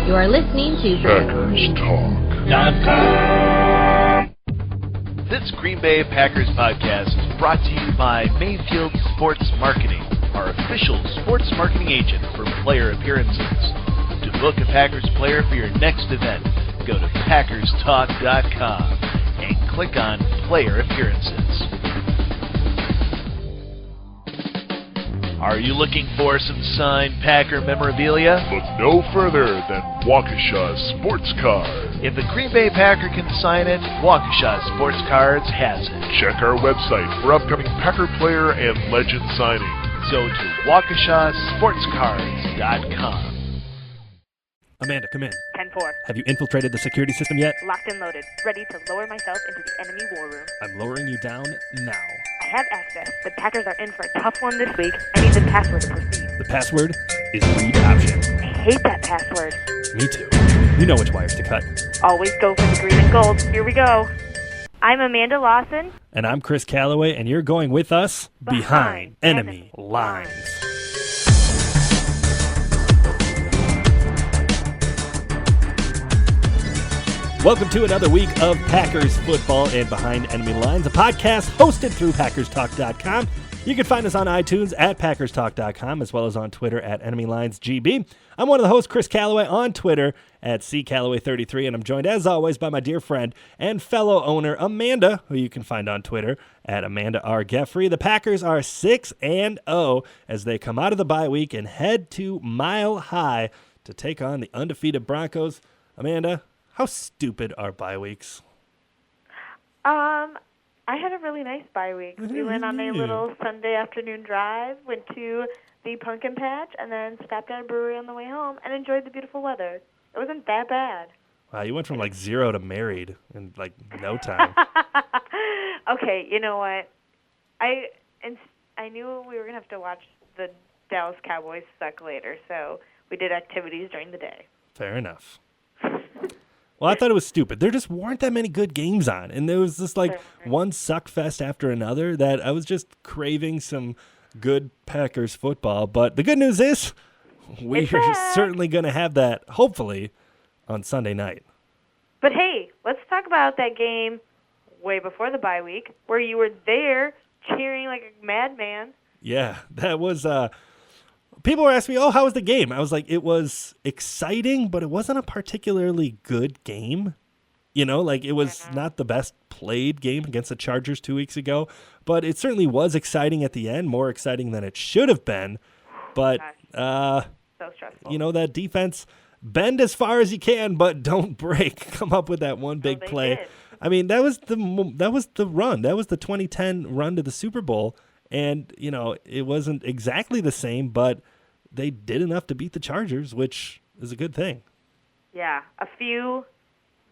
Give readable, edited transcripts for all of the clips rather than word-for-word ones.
You are listening to PackersTalk.com. This Green Bay Packers podcast is brought to you by Mayfield Sports Marketing, our official sports marketing agent for player appearances. To book a Packers player for your next event, go to PackersTalk.com and click on Player Appearances. Are you looking for some signed Packer memorabilia? Look no further than Waukesha Sports Card. If the Green Bay Packer can sign it, Waukesha Sports Cards has it. Check our website for upcoming Packer player and legend signings. Go to WaukeshaSportsCards.com. Amanda, come in. 10-4. Have you infiltrated the security system yet? Locked and loaded. Ready to lower myself into the enemy war room. I'm lowering you down now. I have access. The Packers are in for a tough one this week. I need the password to proceed. The password is read option. I hate that password. Me too. You know which wires to cut. Always go for the green and gold. Here we go. I'm Amanda Lawson. And I'm Chris Callaway, and you're going with us behind enemy lines. Welcome to another week of Packers football and Behind Enemy Lines, a podcast hosted through PackersTalk.com. You can find us on iTunes at PackersTalk.com, as well as on Twitter at EnemyLinesGB. I'm one of the hosts, Chris Callaway, on Twitter at CCallaway33, and I'm joined, as always, by my dear friend and fellow owner, Amanda, who you can find on Twitter at Amanda R. Geffre. The Packers are 6-0 as they come out of the bye week and head to Mile High to take on the undefeated Broncos. Amanda, how stupid are bye weeks? I had a really nice bye week. We went on a little Sunday afternoon drive, went to the pumpkin patch, and then stopped at a brewery on the way home and enjoyed the beautiful weather. It wasn't that bad. Wow, you went from like 0 to married in like no time. Okay, you know what? I knew we were going to have to watch the Dallas Cowboys suck later, so we did activities during the day. Fair enough. Well, I thought it was stupid. There just weren't that many good games on, and there was just like one suck fest after another that I was just craving some good Packers football. But the good news is we are certainly going to have that, hopefully, on Sunday night. But hey, let's talk about that game way before the bye week where you were there cheering like a madman. Yeah, that was people were asking me, oh, how was the game? I was like, it was exciting, but it wasn't a particularly good game. You know, like it was not the best played game against the Chargers 2 weeks ago, but it certainly was exciting at the end, more exciting than it should have been. But, so stressful. You know, that defense, bend as far as you can, but don't break. Come up with that one big play. Did. I mean, that was the run. That was the 2010 run to the Super Bowl. And, you know, it wasn't exactly the same, but they did enough to beat the Chargers, which is a good thing. Yeah, a few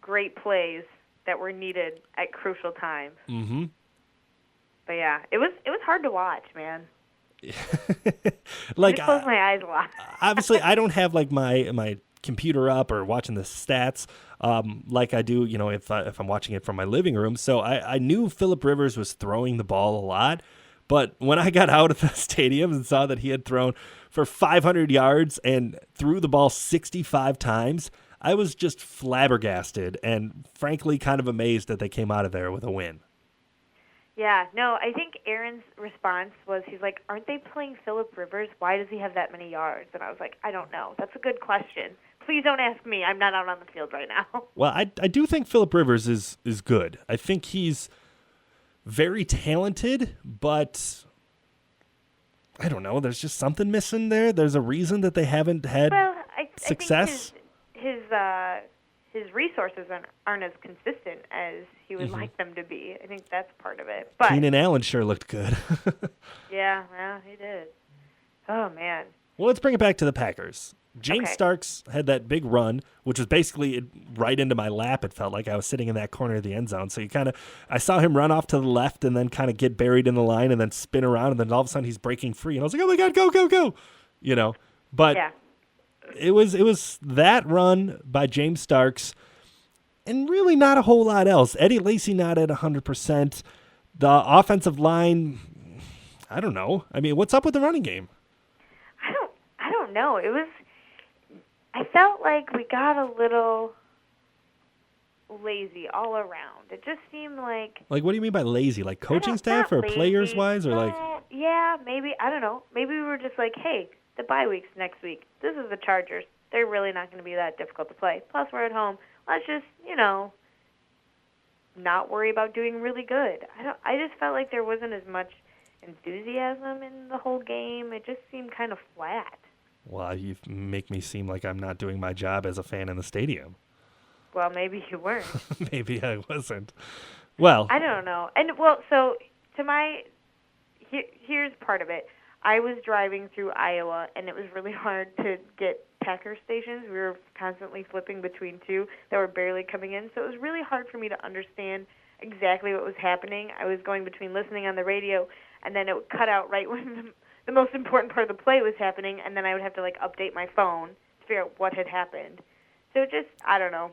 great plays that were needed at crucial times. Mm-hmm. But yeah, it was hard to watch, man. Like, I closed my eyes a lot. Obviously, I don't have like my computer up or watching the stats like I do, you know, if I'm watching it from my living room. So I knew Phillip Rivers was throwing the ball a lot. But when I got out of the stadium and saw that he had thrown for 500 yards and threw the ball 65 times, I was just flabbergasted and frankly kind of amazed that they came out of there with a win. Yeah, no, I think Aaron's response was, he's like, aren't they playing Phillip Rivers? Why does he have that many yards? And I was like, I don't know. That's a good question. Please don't ask me. I'm not out on the field right now. Well, I do think Phillip Rivers is good. I think he's very talented, but I don't know. There's just something missing there. There's a reason that they haven't had success. I think his resources aren't as consistent as he would like them to be. I think that's part of it. But Keenan Allen sure looked good. Yeah, well, he did. Oh, man. Well, let's bring it back to the Packers. James Starks had that big run, which was basically right into my lap. It felt like I was sitting in that corner of the end zone. So I saw him run off to the left and then kind of get buried in the line and then spin around. And then all of a sudden he's breaking free. And I was like, oh my God, go, go, go. You know, but it was that run by James Starks and really not a whole lot else. Eddie Lacy not at 100%. The offensive line, I don't know. I mean, what's up with the running game? I don't know. It was I felt like we got a little lazy all around. It just seemed like... Like, what do you mean by lazy? Like coaching staff or players-wise? Or like... Yeah, maybe. I don't know. Maybe we were just like, hey, the bye week's next week. This is the Chargers. They're really not going to be that difficult to play. Plus, we're at home. Let's just, not worry about doing really good. I just felt like there wasn't as much enthusiasm in the whole game. It just seemed kind of flat. Well, you make me seem like I'm not doing my job as a fan in the stadium. Well, maybe you weren't. Maybe I wasn't. Well, I don't know. And so here's part of it. I was driving through Iowa, and it was really hard to get Packer stations. We were constantly flipping between two that were barely coming in, so it was really hard for me to understand exactly what was happening. I was going between listening on the radio, and then it would cut out right when the most important part of the play was happening, and then I would have to update my phone to figure out what had happened. So I don't know.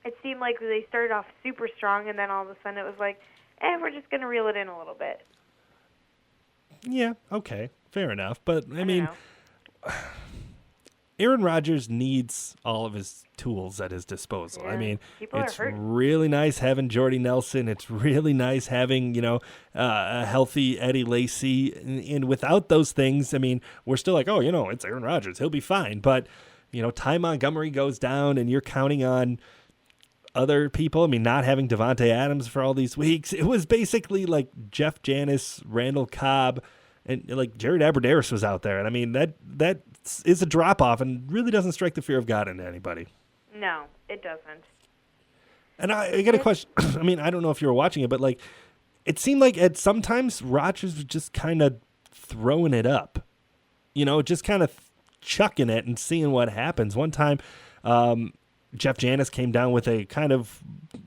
It seemed like they started off super strong, and then all of a sudden it was like, we're just going to reel it in a little bit. Yeah, okay, fair enough. But, I mean, Aaron Rodgers needs all of his tools at his disposal. Yeah, I mean, it's hurt. really nice having Jordy Nelson. It's really nice having, a healthy Eddie Lacy. And without those things, I mean, we're still like, it's Aaron Rodgers. He'll be fine. But, Ty Montgomery goes down, and you're counting on other people. I mean, not having Davante Adams for all these weeks. It was basically like Jeff Janis, Randall Cobb, and Jared Abbrederis was out there. And I mean, that is a drop off and really doesn't strike the fear of God into anybody. No, it doesn't. And I got a question. I mean, I don't know if you were watching it, but it seemed like sometimes Rodgers was just kind of throwing it up, just kind of chucking it and seeing what happens. One time, Jeff Janis came down with a kind of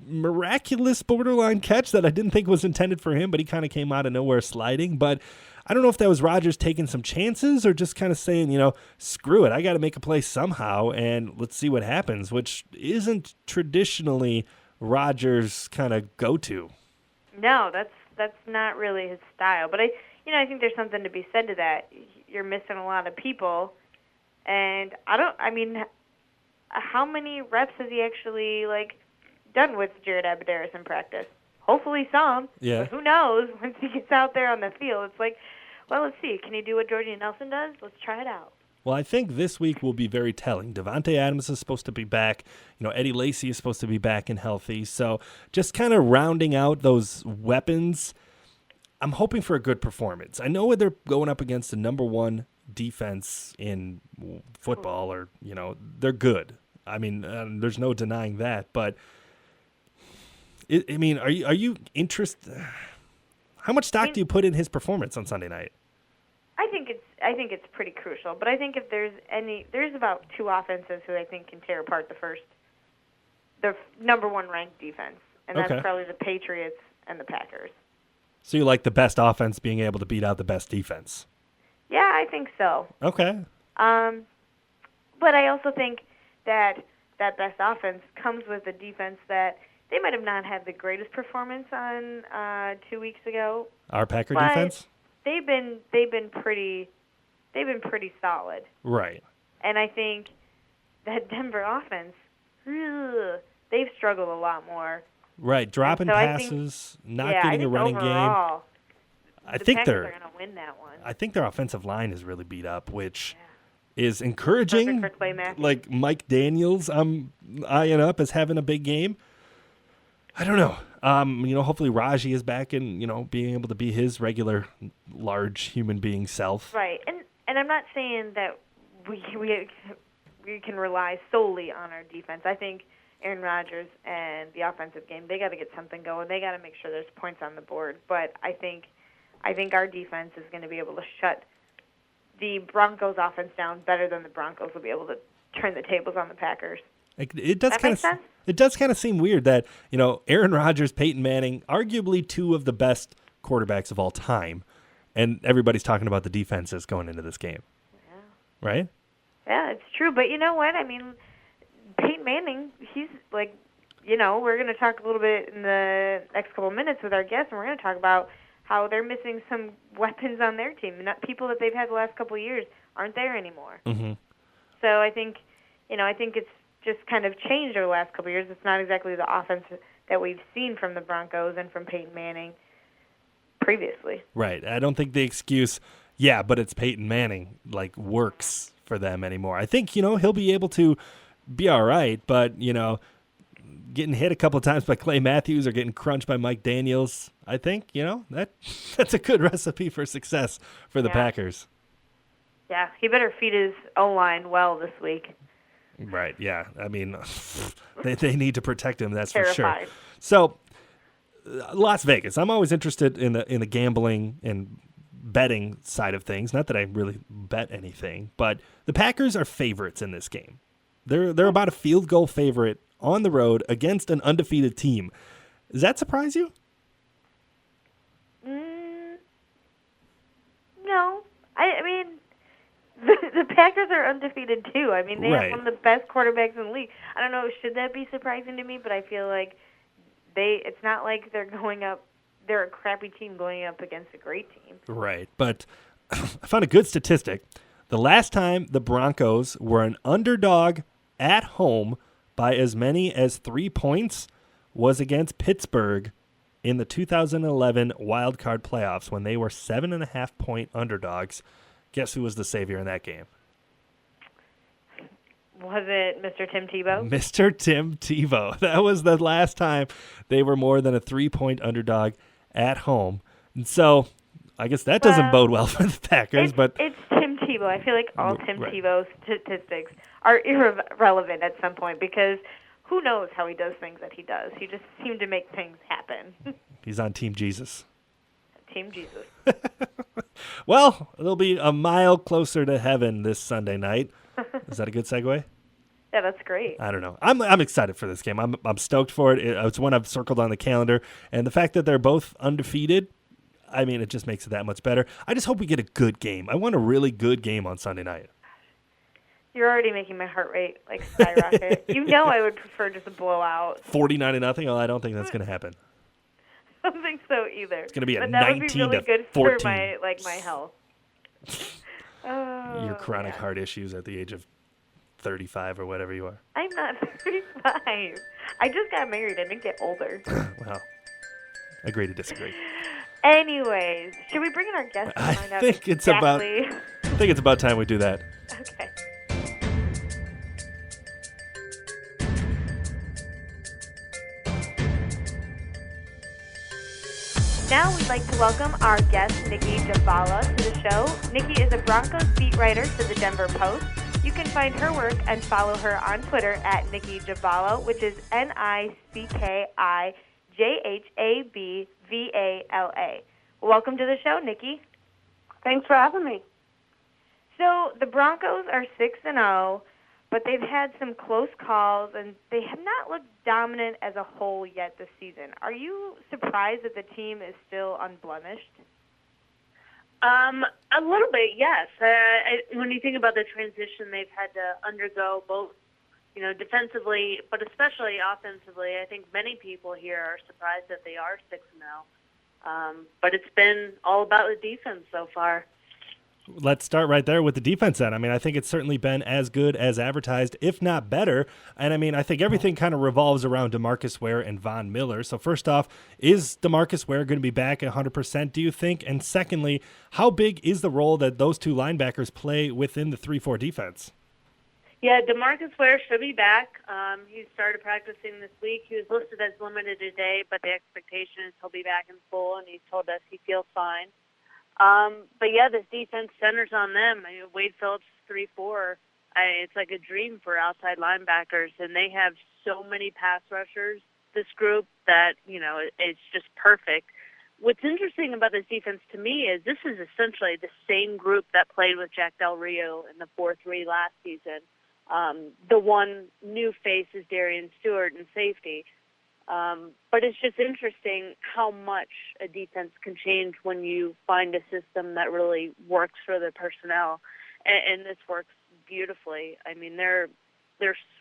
miraculous borderline catch that I didn't think was intended for him, but he kind of came out of nowhere sliding. But I don't know if that was Rodgers taking some chances or just kind of saying, screw it, I got to make a play somehow and let's see what happens, which isn't traditionally Rodgers' kind of go-to. No, that's not really his style. But I think there's something to be said to that. You're missing a lot of people, and how many reps has he actually done with Jared Abbrederis in practice? Hopefully some. Yeah. But who knows? Once he gets out there on the field, it's like, well, let's see. Can he do what Jordy Nelson does? Let's try it out. Well, I think this week will be very telling. Davante Adams is supposed to be back. Eddie Lacy is supposed to be back and healthy. So just kind of rounding out those weapons, I'm hoping for a good performance. I know they're going up against the number one defense in football, or they're good. I mean, there's no denying that. But are you interested? How much stock do you put in his performance on Sunday night? I think it's pretty crucial. But I think if there's about two offenses who I think can tear apart the number one ranked defense, and that's probably the Patriots and the Packers. So you like the best offense being able to beat out the best defense? Yeah, I think so. Okay. But I also think that best offense comes with a defense that they might have not had the greatest performance on 2 weeks ago. Our Packer defense? They've been pretty solid. Right. And I think that Denver offense, they've struggled a lot more. Right, dropping passes, not getting a running overall, game. I think they're going to win that one. I think their offensive line is really beat up, which is encouraging. Perfect for Clay Matthews. Like Mike Daniels, I'm eyeing up as having a big game. I don't know. Hopefully Raji is back and, being able to be his regular large human being self. Right. And I'm not saying that we can rely solely on our defense. I think Aaron Rodgers and the offensive game, they got to get something going. They got to make sure there's points on the board. But I think our defense is going to be able to shut the Broncos offense down better than the Broncos will be able to turn the tables on the Packers. It does kind of seem weird that, Aaron Rodgers, Peyton Manning, arguably two of the best quarterbacks of all time, and everybody's talking about the defenses going into this game. Yeah. Right? Yeah, it's true. But you know what? I mean, Peyton Manning, he's we're going to talk a little bit in the next couple of minutes with our guests, and we're going to talk about how they're missing some weapons on their team. People that they've had the last couple of years aren't there anymore. Mm-hmm. So I think, I think it's just kind of changed over the last couple of years. It's not exactly the offense that we've seen from the Broncos and from Peyton Manning previously. Right. I don't think the excuse, yeah, but it's Peyton Manning, works for them anymore. I think, he'll be able to be all right, but, getting hit a couple of times by Clay Matthews or getting crunched by Mike Daniels, I think, that's a good recipe for success for the Packers. Yeah, he better feed his O-line well this week. Right, yeah. I mean, they need to protect him, that's Terrified. for sure. So, Las Vegas. I'm always interested in the gambling and betting side of things. Not that I really bet anything, but the Packers are favorites in this game. They're about a field goal favorite on the road against an undefeated team. Does that surprise you? No. I mean, the Packers are undefeated too. I mean, they have one of the best quarterbacks in the league. I don't know, should that be surprising to me? But I feel like it's not like they're a crappy team going up against a great team. Right. But I found a good statistic. The last time the Broncos were an underdog at home by as many as 3 points was against Pittsburgh in the 2011 Wild Card playoffs when they were 7.5-point underdogs. Guess who was the savior in that game? Was it Mr. Tim Tebow? Mr. Tim Tebow. That was the last time they were more than a 3-point underdog at home. And so I guess that doesn't bode well for the Packers. But it's Tim Tebow. I feel like all Tim Tebow statistics are irrelevant at some point because who knows how he does things that he does. He just seemed to make things happen. He's on Team Jesus. Team Jesus. Well, it'll be a mile closer to heaven this Sunday night. Is that a good segue? Yeah, that's great. I don't know. I'm excited for this game. I'm stoked for it. It's one I've circled on the calendar. And the fact that they're both undefeated, I mean, it just makes it that much better. I just hope we get a good game. I want a really good game on Sunday night. You're already making my heart rate skyrocket. I would prefer just a blowout. 49-0. Oh, I don't think that's going to happen. I don't think so either. It's going to be a 19-14. That would be really good for my health. Your chronic heart issues at the age of 35 or whatever you are. I'm not 35. I just got married. I didn't get older. Well, agree to disagree. Anyways, should we bring in our guest? I think it's about time we do that. Okay. Now we'd like to welcome our guest, Nicki Jhabvala, to the show. Nicki is a Broncos beat writer for the Denver Post. You can find her work and follow her on Twitter at Nicki Jhabvala, which is NICKIJHABVALA. Welcome to the show, Nicki. Thanks for having me. So the Broncos are 6-0, but they've had some close calls, and they have not looked dominant as a whole yet this season. Are you surprised that the team is still unblemished? A little bit, yes. When you think about the transition they've had to undergo, both, defensively, but especially offensively, I think many people here are surprised that they are 6-0. But it's been all about the defense so far. Let's start right there with the defense then. I mean, I think it's certainly been as good as advertised, if not better. And I mean, I think everything kind of revolves around DeMarcus Ware and Von Miller. So first off, is DeMarcus Ware going to be back at 100%, do you think? And secondly, how big is the role that those two linebackers play within the 3-4 defense? Yeah, DeMarcus Ware should be back. He started practicing this week. He was listed as limited today, but the expectation is he'll be back in full, and he's told us he feels fine. But yeah, this defense centers on them. I mean, Wade Phillips 3-4. It's like a dream for outside linebackers, and they have so many pass rushers, this group, that, it's just perfect. What's interesting about this defense to me is this is essentially the same group that played with Jack Del Rio in the 4-3 last season. The one new face is Darian Stewart in safety. But it's just interesting how much a defense can change when you find a system that really works for the personnel, and this works beautifully. I mean, they're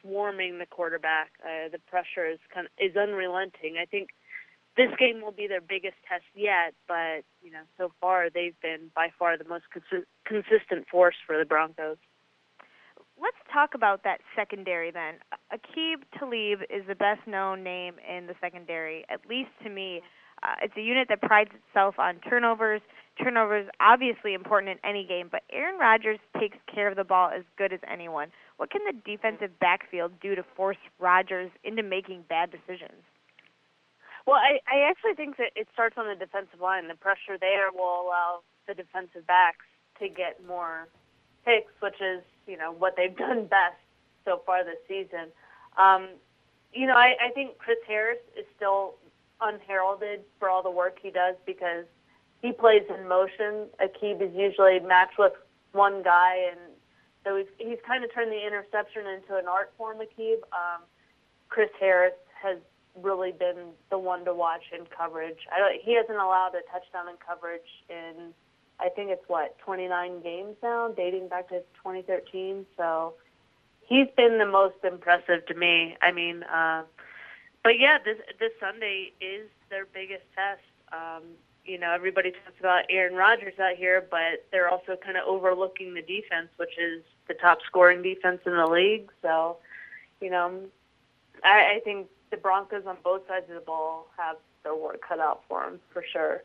swarming the quarterback. The pressure is unrelenting. I think this game will be their biggest test yet, but so far they've been by far the most consistent force for the Broncos. let's talk about that secondary then. Aqib Talib is the best-known name in the secondary, at least to me. It's a unit that prides itself on turnovers. Turnovers obviously important in any game, but Aaron Rodgers takes care of the ball as good as anyone. What can the defensive backfield do to force Rodgers into making bad decisions? Well, I actually think that it starts on the defensive line. The pressure there will allow the defensive backs to get more picks, which is, what they've done best so far this season. I think Chris Harris is still unheralded for all the work he does because he plays in motion. Aqib is usually matched with one guy, and so he's kind of turned the interception into an art form, Aqib. Chris Harris has really been the one to watch in coverage. He hasn't allowed a touchdown in coverage in, I think it's 29 games now, dating back to 2013. So he's been the most impressive to me. But yeah, this Sunday is their biggest test. Everybody talks about Aaron Rodgers out here, but they're also kind of overlooking the defense, which is the top scoring defense in the league. So, I think the Broncos on both sides of the ball have their work cut out for them, for sure.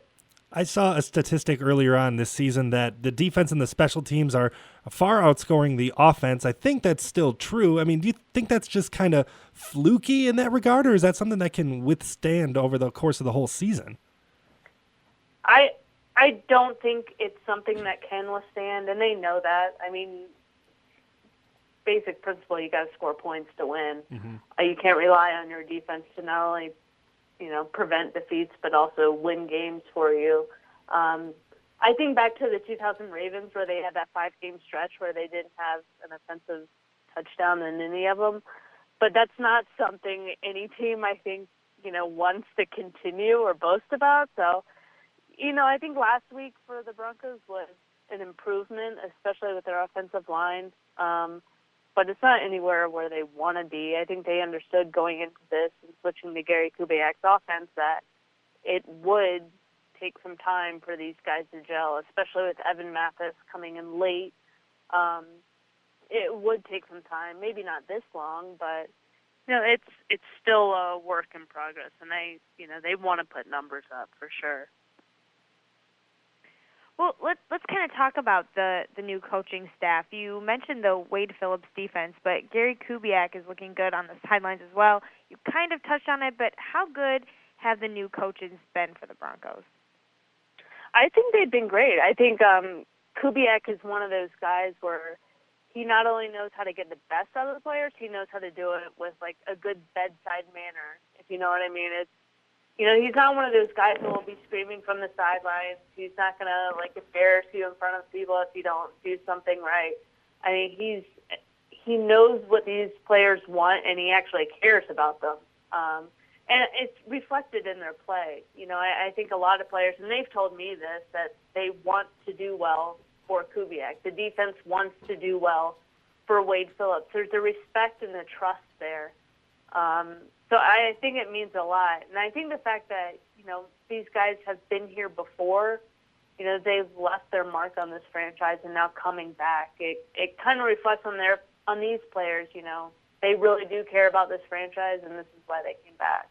I saw a statistic earlier on this season that the defense and the special teams are far outscoring the offense. I think that's still true. Do you think that's just kind of fluky in that regard, or is that something that can withstand over the course of the whole season? I don't think it's something that can withstand, and they know that. Basic principle, you got to score points to win. Mm-hmm. You can't rely on your defense to not only prevent defeats, but also win games for you. I think back to the 2000 Ravens where they had that 5-game stretch where they didn't have an offensive touchdown in any of them. But that's not something any team, I think, wants to continue or boast about. So, I think last week for the Broncos was an improvement, especially with their offensive line. But it's not anywhere where they want to be. I think they understood going into this and switching to Gary Kubiak's offense that it would take some time for these guys to gel, especially with Evan Mathis coming in late. It would take some time, maybe not this long, but it's still a work in progress, and they want to put numbers up for sure. Well, let's kind of talk about the new coaching staff. You mentioned the Wade Phillips defense, but Gary Kubiak is looking good on the sidelines as well. You kind of touched on it, but how good have the new coaches been for the Broncos? I think they've been great. I think Kubiak is one of those guys where he not only knows how to get the best out of the players, he knows how to do it with a good bedside manner, if you know what I mean. It's he's not one of those guys who will be screaming from the sidelines. He's not going to, embarrass you in front of people if you don't do something right. He knows what these players want, and he actually cares about them. And it's reflected in their play. I think a lot of players, and they've told me this, that they want to do well for Kubiak. The defense wants to do well for Wade Phillips. There's a respect and a trust there. So I think it means a lot. And I think the fact that, these guys have been here before, they've left their mark on this franchise and now coming back, it kind of reflects on these players, they really do care about this franchise, and this is why they came back.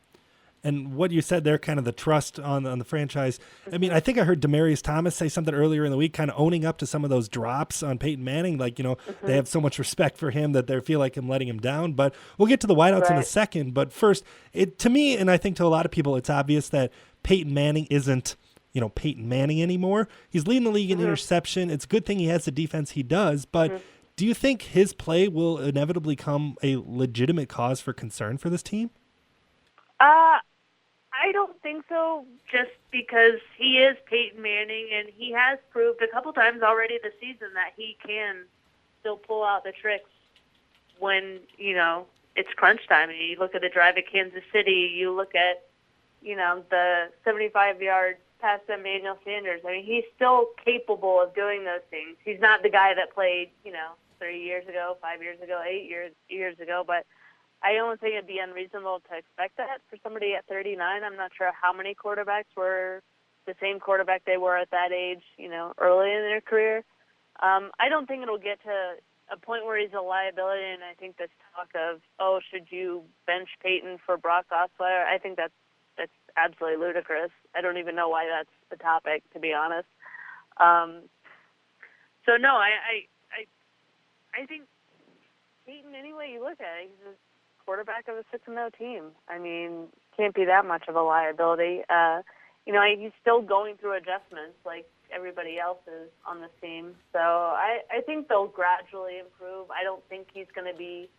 And what you said there, kind of the trust on the franchise. I think I heard Demaryius Thomas say something earlier in the week, kind of owning up to some of those drops on Peyton Manning. They have so much respect for him that they feel like him letting him down. But we'll get to the wideouts in a second. But first, to me, and I think to a lot of people, it's obvious that Peyton Manning isn't, Peyton Manning anymore. He's leading the league in interception. It's a good thing he has the defense he does. But do you think his play will inevitably become a legitimate cause for concern for this team? I don't think so, just because he is Peyton Manning, and he has proved a couple times already this season that he can still pull out the tricks when, it's crunch time. You look at the drive at Kansas City, you look at, the 75-yard pass to Emmanuel Sanders. He's still capable of doing those things. He's not the guy that played, 3 years ago, 5 years ago, 8 years ago, but I don't think it'd be unreasonable to expect that for somebody at 39. I'm not sure how many quarterbacks were the same quarterback they were at that age, early in their career. I don't think it'll get to a point where he's a liability, and I think this talk of, should you bench Peyton for Brock Osweiler, I think that's absolutely ludicrous. I don't even know why that's the topic, to be honest. So no, I think Peyton, any way you look at it, he's a quarterback of a 6-0 team. I mean, can't be that much of a liability. He's still going through adjustments like everybody else is on this team. So I think they'll gradually improve. I don't think he's going to be,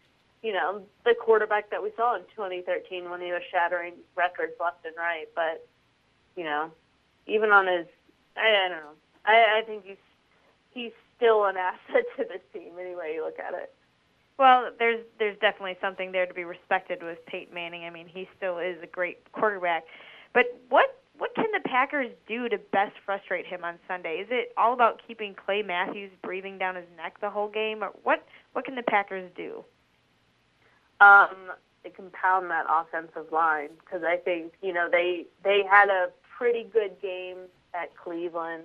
the quarterback that we saw in 2013 when he was shattering records left and right. But, even on his, I don't know. I think he's still an asset to this team any way you look at it. Well, there's definitely something there to be respected with Peyton Manning. I mean, he still is a great quarterback. But what can the Packers do to best frustrate him on Sunday? Is it all about keeping Clay Matthews breathing down his neck the whole game? Or what can the Packers do? They can pound that offensive line because I think, they had a pretty good game at Cleveland,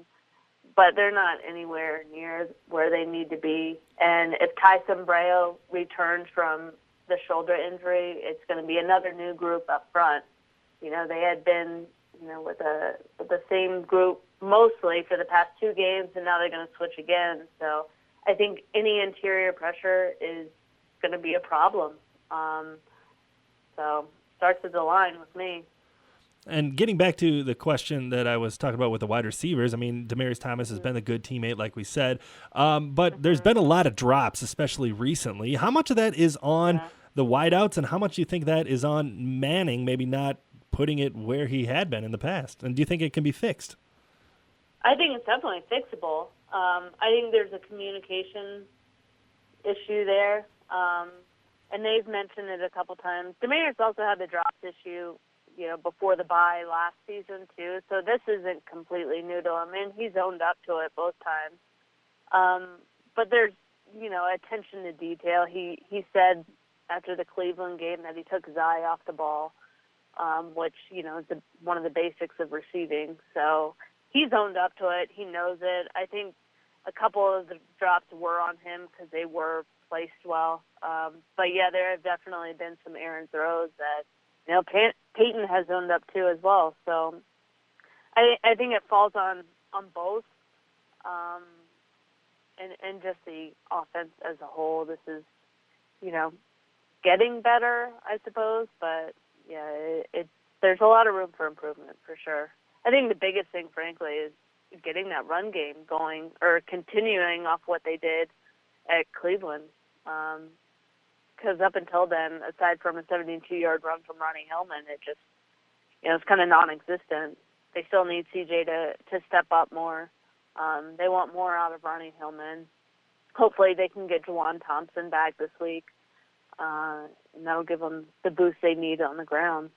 but they're not anywhere near where they need to be. And if Tyson Breo returns from the shoulder injury, it's going to be another new group up front. They had been, with the same group mostly for the past 2 games, and now they're going to switch again. So I think any interior pressure is going to be a problem. So starts at the line with me. And getting back to the question that I was talking about with the wide receivers, I mean, Demaryius Thomas has been a good teammate, like we said, but there's been a lot of drops, especially recently. How much of that is on the wideouts, and how much do you think that is on Manning maybe not putting it where he had been in the past? And do you think it can be fixed? I think it's definitely fixable. I think there's a communication issue there, and they've mentioned it a couple times. Demaryius also had the drops issue before the bye last season too. So this isn't completely new to him, and he's owned up to it both times. But there's, attention to detail. He said after the Cleveland game that he took his eye off the ball, which, is one of the basics of receiving. So he's owned up to it. He knows it. I think a couple of the drops were on him because they were placed well. But yeah, there have definitely been some errant throws that, Peyton has owned up to as well. So I think it falls on both, and just the offense as a whole. This is, getting better, I suppose. But yeah, there's a lot of room for improvement for sure. I think the biggest thing, frankly, is getting that run game going or continuing off what they did at Cleveland. Because up until then, aside from a 72-yard run from Ronnie Hillman, it just, it's kind of non-existent. They still need CJ to step up more. They want more out of Ronnie Hillman. Hopefully they can get Juwan Thompson back this week, and that'll give them the boost they need on the ground.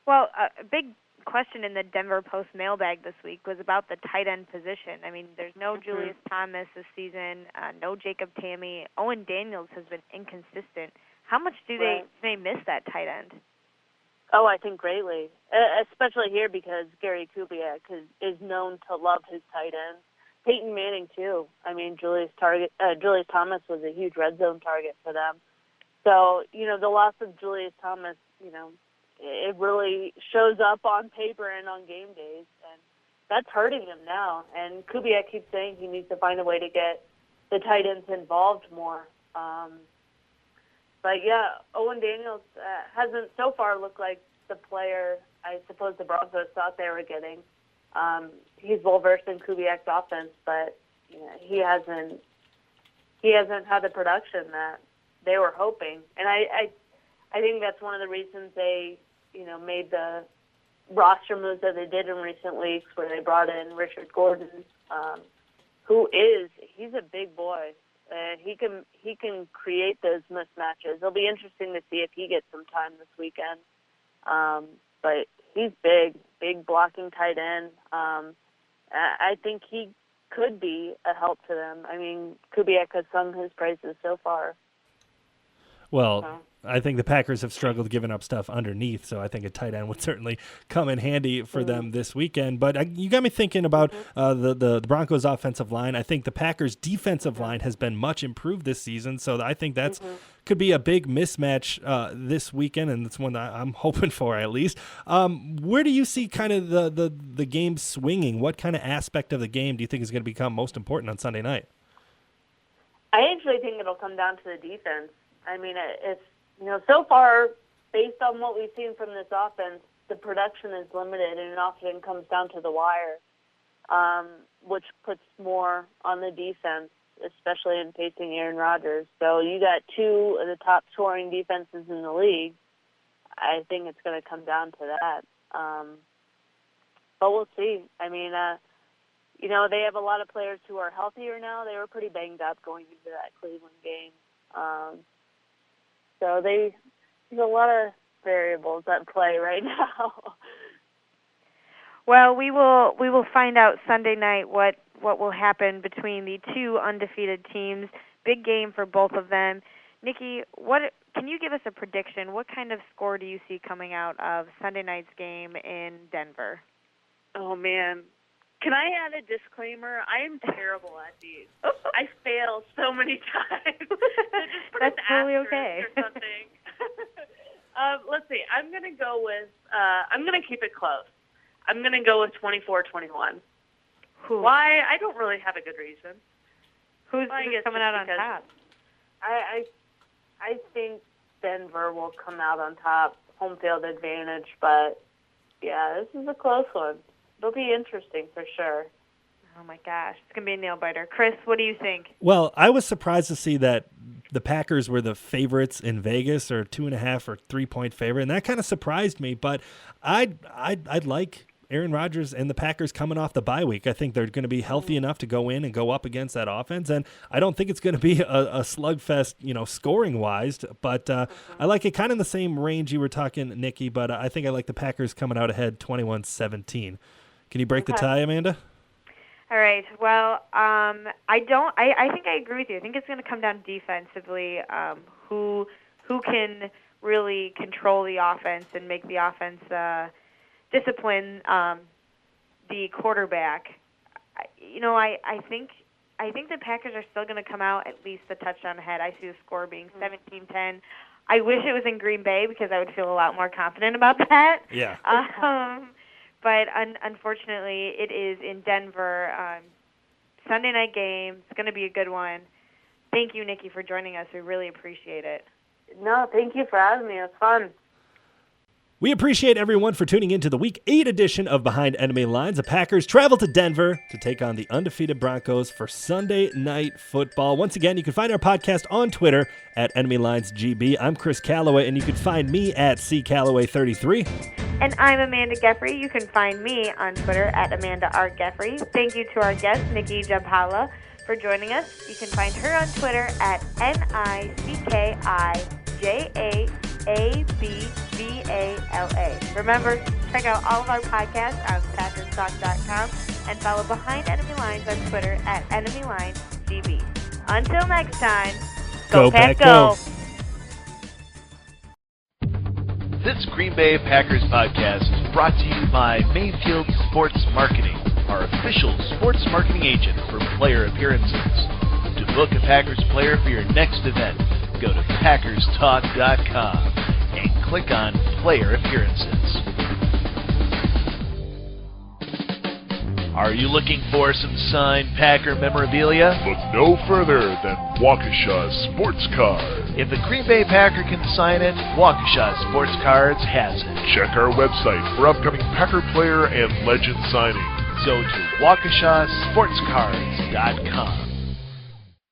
Well, a big question in the Denver Post mailbag this week was about the tight end position. I mean, there's no Julius Thomas this season, no Jacob Tamme. Owen Daniels has been inconsistent. How much do they miss that tight end? Oh, I think greatly, especially here because Gary Kubiak is known to love his tight ends. Peyton Manning, too. I mean, Julius Thomas was a huge red zone target for them. So, the loss of Julius Thomas, it really shows up on paper and on game days, and that's hurting him now. And Kubiak keeps saying he needs to find a way to get the tight ends involved more. But yeah, Owen Daniels hasn't so far looked like the player I suppose the Broncos thought they were getting. He's well versed in Kubiak's offense, but he hasn't had the production that they were hoping. And I think that's one of the reasons they made the roster moves that they did in recent weeks, where they brought in Richard Gordon, he's a big boy. He can create those mismatches. It'll be interesting to see if he gets some time this weekend. But he's big blocking tight end. I think he could be a help to them. I mean, Kubiak has sung his praises so far. Well, I think the Packers have struggled giving up stuff underneath, so I think a tight end would certainly come in handy for them this weekend. But you got me thinking about the Broncos' offensive line. I think the Packers' defensive line has been much improved this season, so I think that's could be a big mismatch this weekend, and it's one that I'm hoping for at least. Where do you see kind of the game swinging? What kind of aspect of the game do you think is going to become most important on Sunday night? I actually think it'll come down to the defense. I mean, it's so far, based on what we've seen from this offense, the production is limited, and it often comes down to the wire, which puts more on the defense, especially in facing Aaron Rodgers. So you got two of the top scoring defenses in the league. I think it's going to come down to that. But we'll see. I mean, they have a lot of players who are healthier now. They were pretty banged up going into that Cleveland game. So there's a lot of variables at play right now. Well, we will find out Sunday night what will happen between the two undefeated teams. Big game for both of them. Nicki, can you give us a prediction? What kind of score do you see coming out of Sunday night's game in Denver? Oh, man. Can I add a disclaimer? I am terrible at these. I fail so many times. That's totally okay. Or something. Let's see. I'm going to go with, I'm going to keep it close. I'm going to go with 24-21. Why? I don't really have a good reason. Who's coming out on top? I think Denver will come out on top, home field advantage, but, yeah, this is a close one. It'll be interesting for sure. Oh, my gosh. It's going to be a nail-biter. Chris, what do you think? Well, I was surprised to see that the Packers were the favorites in Vegas, or 2.5 or 3-point favorite, and that kind of surprised me. But I'd like Aaron Rodgers and the Packers coming off the bye week. I think they're going to be healthy enough to go in and go up against that offense, and I don't think it's going to be a slugfest, scoring-wise. But I like it kind of in the same range you were talking, Nicki, but I think I like the Packers coming out ahead 21-17. Can you break the tie, Amanda? All right. Well, I think I agree with you. I think it's going to come down defensively. Who can really control the offense and make the offense discipline the quarterback? I think the Packers are still going to come out at least a touchdown ahead. I see the score being 17-10. I wish it was in Green Bay because I would feel a lot more confident about that. Yeah. But unfortunately, it is in Denver. Sunday night game. It's going to be a good one. Thank you, Nicki, for joining us. We really appreciate it. No, thank you for having me. It was fun. We appreciate everyone for tuning into the Week 8 edition of Behind Enemy Lines. The Packers travel to Denver to take on the undefeated Broncos for Sunday Night Football. Once again, you can find our podcast on Twitter at EnemyLinesGB. I'm Chris Callaway, and you can find me at CCallaway33. And I'm Amanda Geffre. You can find me on Twitter at Amanda R. Geffre. Thank you to our guest, Nicki Jhabvala, for joining us. You can find her on Twitter at NICKIJABVALA. Remember, check out all of our podcasts on PackersTalk.com and follow Behind Enemy Lines on Twitter at EnemyLinesGB. Until next time, go Pack, go! This Green Bay Packers podcast is brought to you by Mayfield Sports Marketing, our official sports marketing agent for player appearances. To book a Packers player for your next event, go to PackersTalk.com and click on Player Appearances. Are you looking for some signed Packer memorabilia? Look no further than Waukesha Sports Card. If the Green Bay Packer can sign it, Waukesha Sports Cards has it. Check our website for upcoming Packer player and legend signings. Go to WaukeshaSportsCards.com.